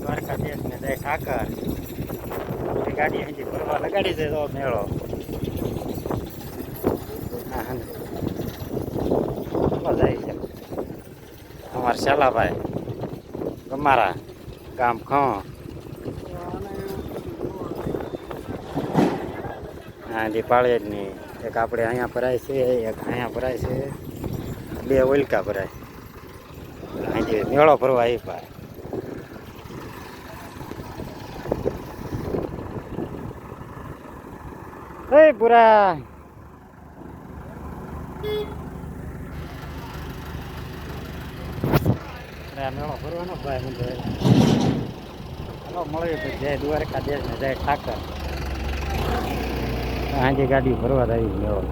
દ્વારકાધીશ ને જય ઠાકર. ગાડી અહીંથી ફરવા લગાડી દે તો મેળો. હા જાય છે અમારા શાલાભાઈ અમારા ગામ ખો હા દીપાળીની એક આપણે અહીંયા ભરાય છે, એક અહીંયા ભરાય છે, બે ઓલકા ભરાય. અહીંથી મેળો ભરવા આવી પાય. એ પૂરા મેળો ભરવાનો ભાઈ હું ચાલો મળ્યું જય દ્વારકાધીશ ને જય ઠાકર. આજે ગાડી ભરવા આવી મેળો.